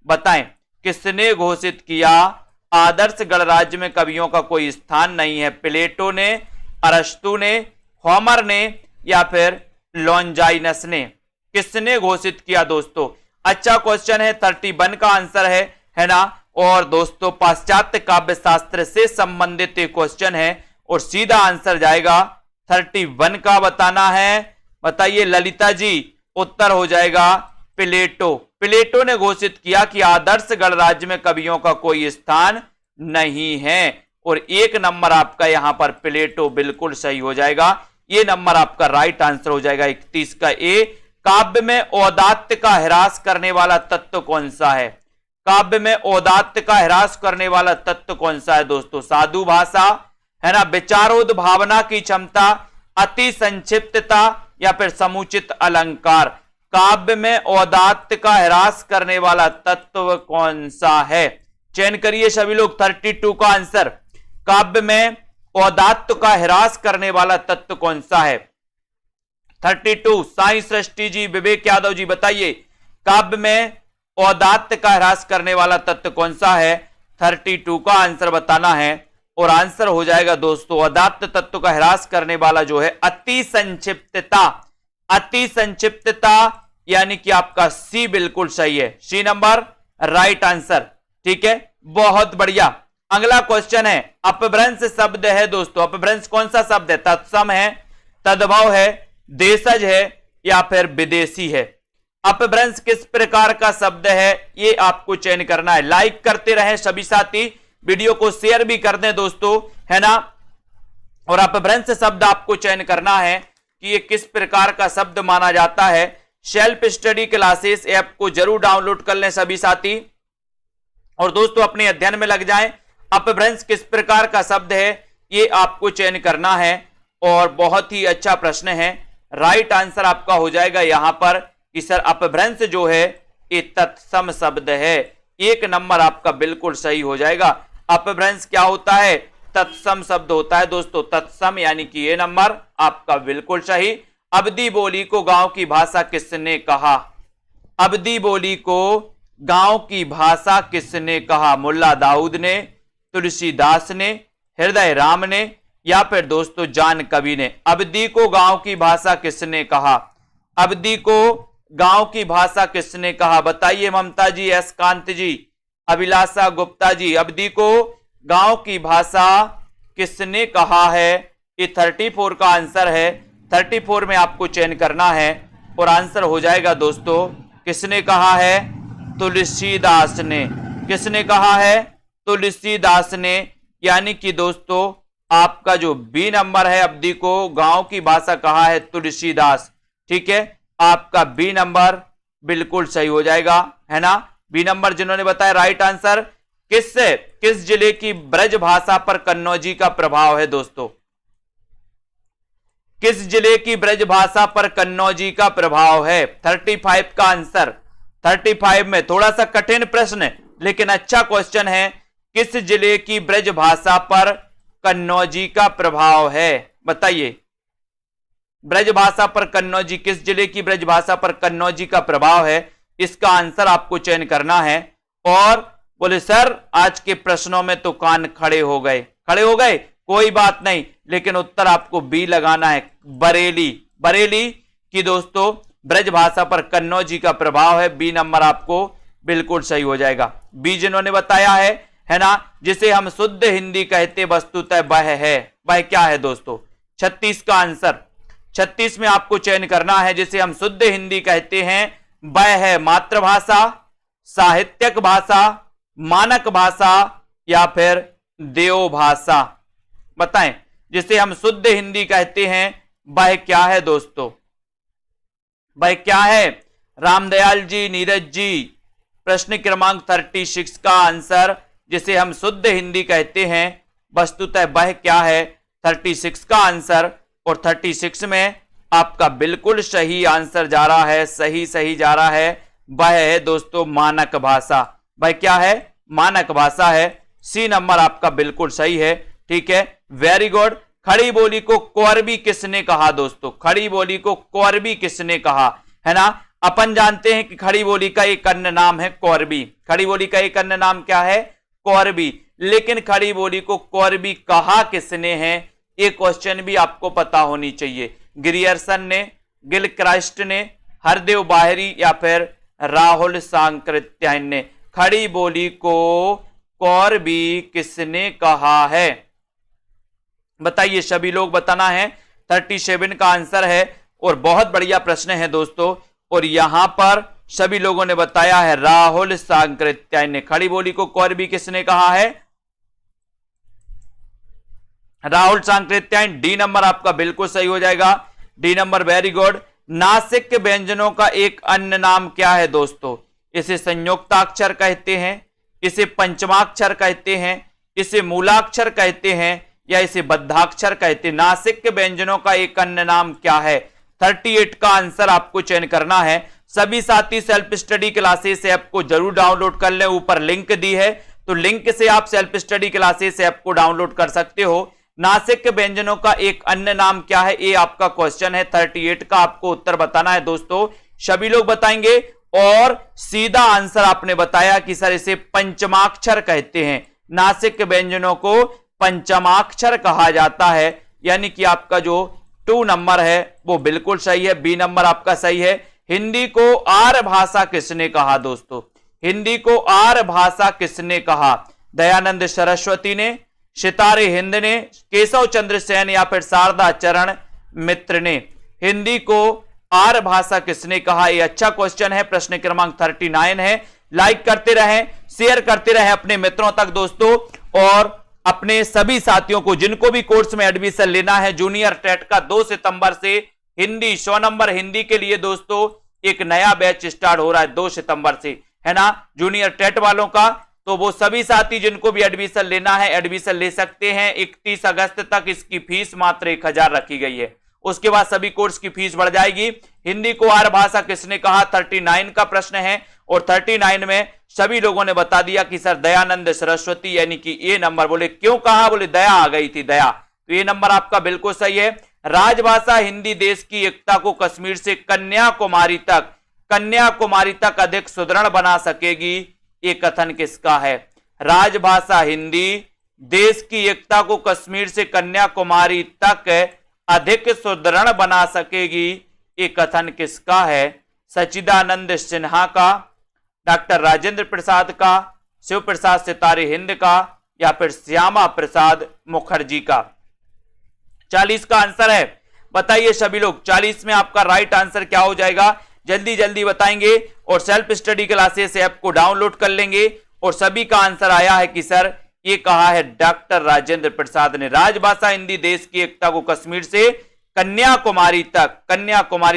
बताएं, किसने घोषित किया आदर्श गणराज्य में कवियों का कोई स्थान नहीं है? प्लेटो ने, अरस्तु ने, होमर ने या फिर लॉन्जाइनस ने? किसने घोषित किया दोस्तों? अच्छा क्वेश्चन है। 31 का आंसर है ना। और दोस्तों पाश्चात्य काव्य शास्त्र से संबंधित एक क्वेश्चन है और सीधा आंसर जाएगा 31 का बताना है। बताइए ललिता जी, उत्तर हो जाएगा प्लेटो। प्लेटो ने घोषित किया कि आदर्श गणराज्य में कवियों का कोई स्थान नहीं है और 1 नंबर आपका यहां पर प्लेटो बिल्कुल सही हो जाएगा। ये नंबर आपका राइट आंसर हो जाएगा 31 का ए। काव्य में औदात्य का ह्रास करने वाला तत्व कौन सा है? काव्य में औदात्य का ह्रास करने वाला तत्व कौन सा है दोस्तों? साधु भाषा है ना, विचारोद भावना की क्षमता, अति संक्षिप्तता या फिर समुचित अलंकार? काव्य में औदात्य का ह्रास करने वाला तत्व कौन सा है? चयन करिए सभी लोग। 32 का आंसर, काव्य में औदात्य का ह्रास करने वाला तत्व कौन सा है? 32, साई सृष्टि जी, विवेक यादव जी बताइए, काव्य में औदात्य का ह्रास करने वाला तत्व कौन सा है? 32 का आंसर बताना है और आंसर हो जाएगा दोस्तों औदात्य तत्व का ह्रास करने वाला जो है अति संक्षिप्तता। अति संक्षिप्तता यानी कि आपका सी बिल्कुल सही है। C number right answer. ठीक है, बहुत बढ़िया। अगला क्वेश्चन है, अपभ्रंश शब्द है दोस्तों। अपभ्रंश कौन सा शब्द है? तत्सम है, तद्भव है, देशज है या फिर विदेशी है? अपभ्रंश किस प्रकार का शब्द है ये आपको चयन करना है। लाइक करते रहें सभी साथी, वीडियो को शेयर भी कर दें दोस्तों, है ना। और अपभ्रंश शब्द आपको चयन करना है कि ये किस प्रकार का शब्द माना जाता है। सेल्फ स्टडी क्लासेस ऐप को जरूर डाउनलोड कर लें सभी साथी और दोस्तों अपने अध्ययन में लग जाएं। अपभ्रंश किस प्रकार का शब्द है ये आपको चयन करना है और बहुत ही अच्छा प्रश्न है। राइट आंसर आपका हो जाएगा यहां पर कि सर अपभ्रंश जो है ये तत्सम शब्द है। 1 नंबर आपका बिल्कुल सही हो जाएगा। अपभ्रंश क्या होता है? तत्सम शब्द होता है दोस्तों। तत्सम यानी कि ये नंबर आपका बिल्कुल सही। अवधी बोली को गांव की भाषा किसने कहा? अवधी बोली को गांव की भाषा किसने कहा? मुल्ला दाऊद ने, तुलसीदास ने, हृदय राम ने या फिर दोस्तों जान कवि ने? अवधी को गांव की भाषा किसने कहा? अवधी को गांव की भाषा किसने कहा? बताइए ममता जी, एस कांत जी, अभिलाषा गुप्ता जी, अवधी को गांव की भाषा किसने कहा है? ये 34 का आंसर है। 34 में आपको चयन करना है और आंसर हो जाएगा दोस्तों, किसने कहा है? तुलसीदास ने। किसने कहा है? तुलसीदास ने। यानी कि दोस्तों आपका जो बी नंबर है, अवधि को गांव की भाषा कहा है तुलसीदास। ठीक है, आपका बी नंबर बिल्कुल सही हो जाएगा, है ना। बी नंबर जिन्होंने बताया राइट आंसर। किस जिले की ब्रज भाषा पर कन्नौजी का प्रभाव है दोस्तों? किस जिले की ब्रज भाषा पर कन्नौजी का प्रभाव है? 35 का आंसर। 35 में थोड़ा सा कठिन प्रश्न है लेकिन अच्छा क्वेश्चन है। किस जिले की ब्रज भाषा पर कन्नौजी का प्रभाव है? बताइए, ब्रज भाषा पर कन्नौजी, किस जिले की ब्रज भाषा पर कन्नौजी का प्रभाव है? इसका आंसर आपको चयन करना है। और बोले सर आज के प्रश्नों में तो कान खड़े हो गए, कोई बात नहीं, लेकिन उत्तर आपको बी लगाना है, बरेली। बरेली की दोस्तों ब्रज भाषा पर कन्नौजी का प्रभाव है। बी नंबर आपको बिल्कुल सही हो जाएगा। बी जिन्होंने बताया है ना, जिसे हम शुद्ध हिंदी कहते वस्तुतः वह है। वह क्या है दोस्तों? 36 का आंसर। 36 में आपको चयन करना है, जिसे हम शुद्ध हिंदी कहते हैं वह है मातृभाषा, साहित्यक भाषा, मानक भाषा या फिर देव भाषा। बताएं, जिसे हम शुद्ध हिंदी कहते हैं वह क्या है दोस्तों? वह क्या है? रामदयाल जी, नीरज जी, प्रश्न क्रमांक 36 का आंसर, जिसे हम शुद्ध हिंदी कहते हैं वस्तुतः वह क्या है? 36 का आंसर। और 36 में आपका बिल्कुल सही आंसर जा रहा है, सही जा रहा है। वह है दोस्तों मानक भाषा। वह क्या है? मानक भाषा है। सी नंबर आपका बिल्कुल सही है। ठीक है, वेरी गुड। खड़ी बोली को कौरवी किसने कहा दोस्तों? खड़ी बोली को कौरवी किसने कहा, है ना। अपन जानते हैं कि खड़ी बोली का एक अन्य नाम है कौरवी। खड़ी बोली का एक अन्य नाम क्या है? कौरवी। लेकिन खड़ी बोली को कौरवी कहा किसने है? ये क्वेश्चन भी आपको पता होनी चाहिए। ग्रियर्सन ने, गिलक्राइस्ट ने, हरदेव बाहरी या फिर राहुल सांकृत्यायन ने। खड़ी बोली को कौरवी किसने कहा है? बताइए, सभी लोग बताना है। 37 का आंसर है और बहुत बढ़िया प्रश्न है दोस्तों। और यहां पर सभी लोगों ने बताया है राहुल सांकृत्यायन ने। खड़ी बोली को कौरवी किसने कहा है? राहुल सांकृत्यायन। डी नंबर आपका बिल्कुल सही हो जाएगा। D number very good. Nashik के व्यंजनों का एक अन्य नाम क्या है दोस्तों? इसे संयुक्ताक्षर कहते हैं, इसे पंचमाक्षर कहते हैं, इसे मूलाक्षर कहते हैं या इसे बद्धाक्षर कहते हैं। नासिक के व्यंजनों का एक अन्य नाम क्या है? 38 का आंसर आपको चयन करना है। सभी साथी सेल्फ स्टडी क्लासेस ऐप को जरूर डाउनलोड कर लें, ऊपर लिंक दी है तो लिंक से आप सेल्फ स्टडी क्लासेस ऐप को डाउनलोड कर सकते हो। नासिक के व्यंजनों का एक अन्य नाम क्या है? ये आपका क्वेश्चन है। 38 का आपको उत्तर बताना है दोस्तों। सभी लोग बताएंगे और सीधा आंसर आपने बताया कि सर इसे पंचमाक्षर कहते हैं। नासिक के व्यंजनों को पंचमाक्षर कहा जाता है। यानी कि आपका जो 2 नंबर है वो बिल्कुल सही है। बी नंबर आपका सही है। हिंदी को आर्य भाषा किसने कहा दोस्तों? हिंदी को आर्य भाषा किसने कहा? दयानंद सरस्वती ने, सितारे हिंद ने, केशव चंद्र सेन या फिर शारदा चरण मित्र ने। हिंदी को आर्य भाषा किसने कहा? यह अच्छा क्वेश्चन है। प्रश्न क्रमांक 39 है। लाइक करते रहें, शेयर करते रहें अपने मित्रों तक दोस्तों। और अपने सभी साथियों को जिनको भी कोर्स में एडमिशन लेना है, जूनियर टेट का 2 सितंबर से हिंदी 100 नंबर हिंदी के लिए दोस्तों एक नया बैच स्टार्ट हो रहा है 2 सितंबर से, है ना, जूनियर टेट वालों का। तो वो सभी साथी जिनको भी एडमिशन लेना है एडमिशन ले सकते हैं। 31 अगस्त तक इसकी फीस मात्र 1000 रखी गई है। उसके बाद सभी कोर्स की फीस बढ़ जाएगी। हिंदी को आर्य भाषा किसने कहा? 39 का प्रश्न है। और 39 में सभी लोगों ने बता दिया कि सर दयानंद सरस्वती, यानी कि ये नंबर। बोले क्यों कहा? बोले दया आ गई थी, दया। तो ये नंबर आपका बिल्कुल सही है। राजभाषा हिंदी देश की एकता को कश्मीर से कन्याकुमारी तक अधिक सुदृढ़ बना सकेगी। ये कथन किसका है? राजभाषा हिंदी देश की एकता को कश्मीर से कन्याकुमारी तक अधिक सुदृढ़ बना सकेगी। ये कथन किसका है? सच्चिदानंद सिन्हा का, डॉक्टर राजेंद्र प्रसाद का, शिव प्रसाद सितारे हिंद का या फिर श्यामा प्रसाद मुखर्जी का? 40 का आंसर है। बताइए सभी लोग 40 में आपका राइट आंसर क्या हो जाएगा, जल्दी जल्दी बताएंगे और सेल्फ स्टडी क्लासेस ऐप को डाउनलोड कर लेंगे। और सभी का आंसर आया है कि सर ये कहा है डॉक्टर राजेंद्र प्रसाद ने। राजभाषा हिंदी देश की एकता को कश्मीर से कन्याकुमारी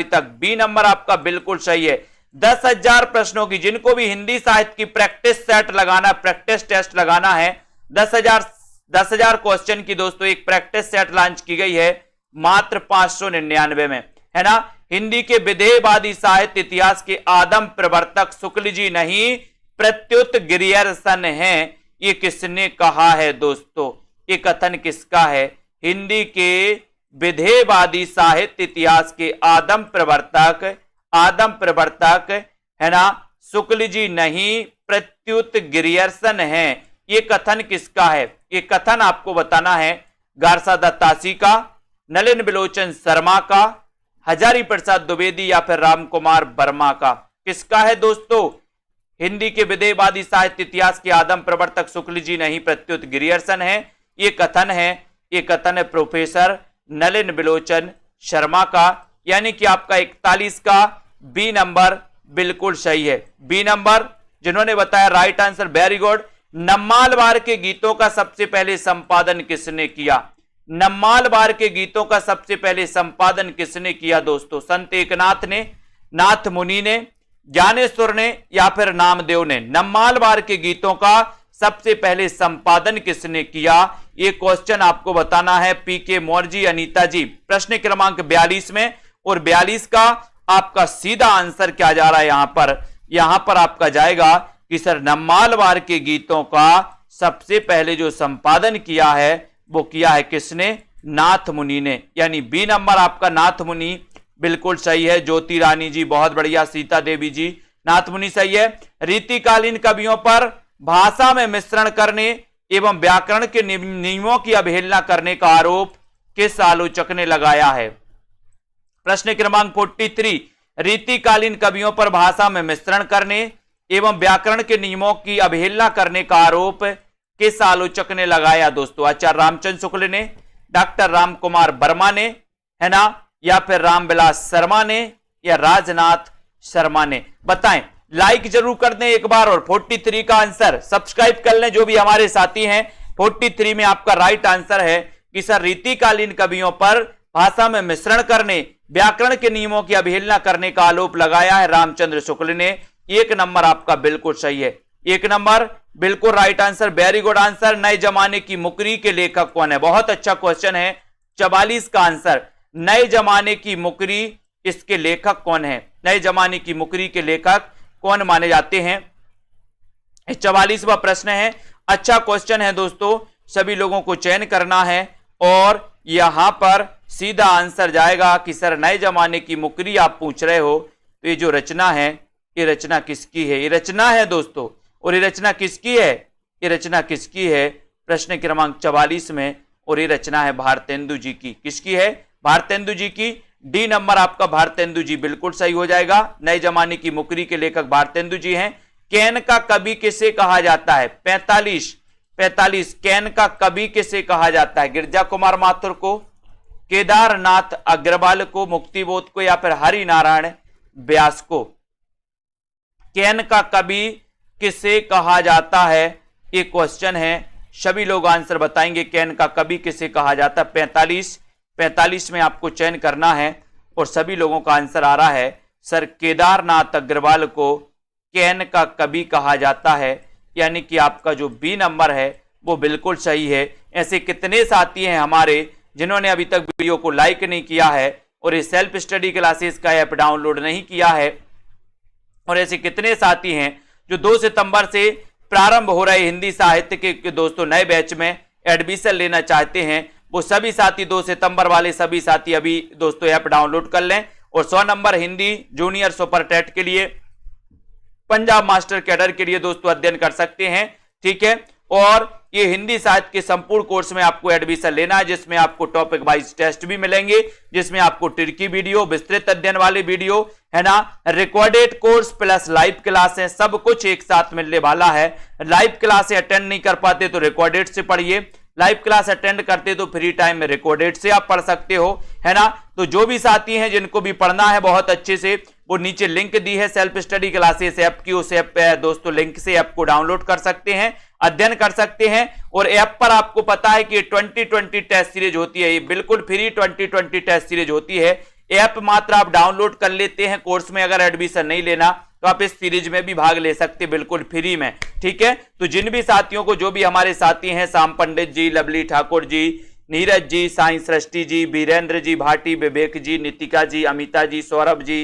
तक। बी नंबर आपका बिल्कुल सही है। 10,000 प्रश्नों की, जिनको भी हिंदी साहित्य की प्रैक्टिस सेट लगाना, प्रैक्टिस टेस्ट लगाना है, 10,000 क्वेश्चन की दोस्तों एक प्रैक्टिस सेट लॉन्च की गई है मात्र 599 में, है ना। हिंदी के विधेयवादी साहित्य इतिहास के आदम प्रवर्तक शुक्ल जी नहीं प्रत्युत गिरियर्सन हैं। ये किसने कहा है दोस्तों, ये कथन किसका है? हिंदी के विधेयवादी साहित्य इतिहास के आदम प्रवर्तक है ना शुक्ल जी नहीं प्रत्युत गिरियर्सन हैं। ये कथन किसका है? ये कथन आपको बताना है गारसा दत्तासी का, नलिन बिलोचन शर्मा का, हजारी प्रसाद द्विवेदी या फिर रामकुमार वर्मा का। किसका है दोस्तों? हिंदी के विधेयवादी साहित्य इतिहास के आदम प्रवर्तक शुक्ल जी नहीं प्रत्युत गिरियर्सन है। ये कथन है प्रोफेसर नलिन बिलोचन शर्मा का, यानी कि आपका 41 का बी नंबर बिल्कुल सही है। बी नंबर जिन्होंने बताया right answer, very good. Nammalvar के गीतों का सबसे पहले संपादन किसने किया? नम्मालवार के गीतों का सबसे पहले संपादन किसने किया दोस्तों? संत एकनाथ ने, नाथ मुनि ने, ज्ञानेश्वर ने या फिर नामदेव ने? नम्मालवार के गीतों का सबसे पहले संपादन किसने किया? ये क्वेश्चन आपको बताना है पीके मौर्य, अनीता जी, प्रश्न क्रमांक 42 में। और 42 का आपका सीधा आंसर क्या जा रहा है यहां पर आपका जाएगा कि सर नम्मालवार के गीतों का सबसे पहले जो संपादन किया है वो किया है किसने? नाथ मुनि ने, यानी बी नंबर आपका नाथ मुनि बिल्कुल सही है। ज्योति रानी जी बहुत बढ़िया, सीता देवी जी, नाथ मुनि सही है। रीतिकालीन कवियों पर भाषा में मिश्रण करने एवं व्याकरण के नियमों की अवहेलना करने का आरोप किस आलोचक ने लगाया है? प्रश्न क्रमांक 43, रीतिकालीन कवियों पर भाषा में मिश्रण करने एवं व्याकरण के नियमों की अवहेलना करने का आरोप किस आलोचक ने लगाया दोस्तों? आचार्य रामचंद्र शुक्ल ने, डॉक्टर रामकुमार वर्मा ने, है ना, या फिर रामविलास शर्मा ने या राजनाथ शर्मा ने? बताएं, लाइक जरूर कर दें एक बार और 43 का आंसर सब्सक्राइब कर लें जो भी हमारे साथी हैं। 43 में आपका राइट आंसर है कि सर रीतिकालीन कवियों पर भाषा में मिश्रण करने, व्याकरण के नियमों की अवहेलना करने का आरोप लगाया है रामचंद्र शुक्ल ने। 1 नंबर आपका बिल्कुल सही है, 1 नंबर बिल्कुल right answer, very good answer. नए जमाने की मुकरी के लेखक कौन है? बहुत अच्छा क्वेश्चन है। 44 का आंसर, नए जमाने की मुकरी, इसके लेखक कौन है? नए जमाने की मुकरी के लेखक कौन माने जाते हैं? 44वां प्रश्न है। अच्छा क्वेश्चन है दोस्तों, सभी लोगों को चयन करना है और यहां पर सीधा आंसर जाएगा कि सर नए जमाने की मुकरी आप पूछ रहे हो, तो ये जो रचना है ये रचना किसकी है? ये रचना है दोस्तों, और ये रचना किसकी है? ये रचना किसकी है? प्रश्न क्रमांक 44 में, और ये रचना है भारतेंदु जी की। किसकी है? भारतेंदु जी की। डी नंबर आपका भारतेंदु जी बिल्कुल सही हो जाएगा। नए जमाने की मुकरी के लेखक भारतेंदु जी हैं। कैन का कवि किसे कहा जाता है? 45 कैन का कवि किसे कहा जाता है? गिरजा कुमार माथुर को, केदारनाथ अग्रवाल को, मुक्तिबोध को या फिर हरि नारायण व्यास को? कैन का कवि किसे कहा जाता है? ये क्वेश्चन है, सभी लोग आंसर बताएंगे। कैन का कवि किसे कहा जाता है? 45 में आपको चयन करना है और सभी लोगों का आंसर आ रहा है सर केदारनाथ अग्रवाल को कैन का कवि कहा जाता है, यानी कि आपका जो बी नंबर है वो बिल्कुल सही है। ऐसे कितने साथी हैं हमारे जिन्होंने अभी तक वीडियो को लाइक नहीं किया है और ये सेल्फ स्टडी क्लासेस का ऐप डाउनलोड नहीं किया है, और ऐसे कितने साथी हैं जो 2 सितंबर से प्रारंभ हो रहे हिंदी साहित्य के दोस्तों नए बैच में एडमिशन लेना चाहते हैं? वो सभी साथी 2 सितंबर वाले सभी साथी अभी दोस्तों ऐप डाउनलोड कर लें और 100 number Hindi junior super TET के लिए, पंजाब मास्टर कैडर के लिए दोस्तों अध्ययन कर सकते हैं। ठीक है, और ये हिंदी साहित्य के संपूर्ण कोर्स में आपको एडमिशन लेना है, जिसमें आपको टॉपिक वाइज टेस्ट भी मिलेंगे, जिसमें आपको ट्रिकी वीडियो, विस्तृत अध्ययन वाले वीडियो, है ना, recorded course plus live class है, सब कुछ एक साथ मिलने वाला है। लाइव क्लासें अटेंड नहीं कर पाते तो रिकॉर्डेड से पढ़िए, लाइव क्लास अटेंड करते तो फ्री टाइम में रिकॉर्डेड से आप पढ़ सकते हो, है ना। तो जो भी साथी हैं जिनको भी पढ़ना है बहुत अच्छे से, वो नीचे लिंक दी है सेल्फ स्टडी क्लासेस ऐप की, उस ऐप पे दोस्तों लिंक से ऐप को डाउनलोड कर सकते हैं, अध्ययन कर सकते हैं। और ऐप पर आपको पता है कि 2020 टेस्ट सीरीज होती है, ये बिल्कुल फ्री 2020 टेस्ट सीरीज होती है। ऐप मात्र आप डाउनलोड कर लेते हैं, कोर्स में अगर एडमिशन नहीं लेना तो आप इस सीरीज में भी भाग ले सकते बिल्कुल फ्री में, ठीक है। तो जिन भी साथियों को, जो भी हमारे साथी हैं, श्याम पंडित जी, लवली ठाकुर जी, नीरज जी, साई सृष्टि जी, वीरेंद्र जी भाटी, विवेक जी, नितिका जी, अमिता जी, सौरभ जी,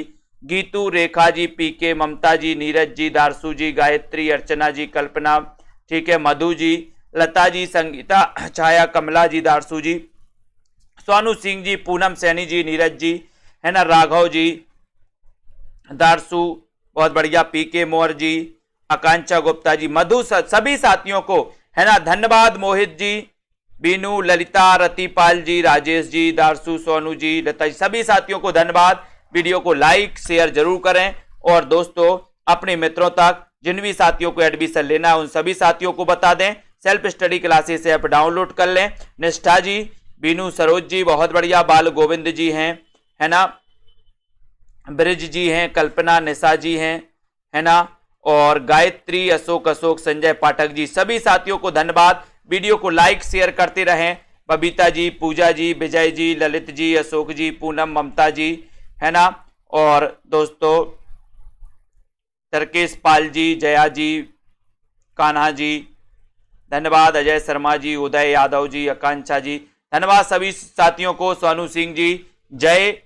गीतू, रेखा जी, पीके, ममता जी, नीरज जी, दारसू जी, गायत्री, अर्चना जी, कल्पना, ठीक है, मधु जी, लता जी, संगीता, छाया, कमला जी, दारसू जी, सोनू सिंह जी, पूनम सैनी जी, नीरज जी, है ना, राघव जी, दारसू, बहुत बढ़िया, पीके मोर जी, आकांक्षा गुप्ता जी, मधु, सभी साथियों को, है ना, धन्यवाद। मोहित जी, बीनू, ललिता, रतिपाल जी, राजेश जी, दारसू, सोनू जी, लता जी, सभी साथियों को धन्यवाद। वीडियो को लाइक शेयर जरूर करें और दोस्तों अपने मित्रों तक, जिन भी साथियों को एडमिशन लेना है उन सभी साथियों को बता दें। Self study classes app download कर लें। निष्ठा जी, बीनू, सरोज जी, बहुत बढ़िया, बाल गोविंद जी हैं, है ना, ब्रिज जी हैं, कल्पना, निशा जी हैं, है ना, और गायत्री, अशोक, संजय पाठक जी, सभी साथियों को धन्यवाद। वीडियो को लाइक शेयर करते रहें। बबीता जी, पूजा जी, विजय जी, ललित जी, अशोक जी, पूनम, ममता जी, है ना, और दोस्तों तरकेश पाल जी, जया जी, कान्हा जी, धन्यवाद। अजय शर्मा जी, उदय यादव जी, आकांक्षा जी, धन्यवाद सभी साथियों को। सोनू सिंह जी, जय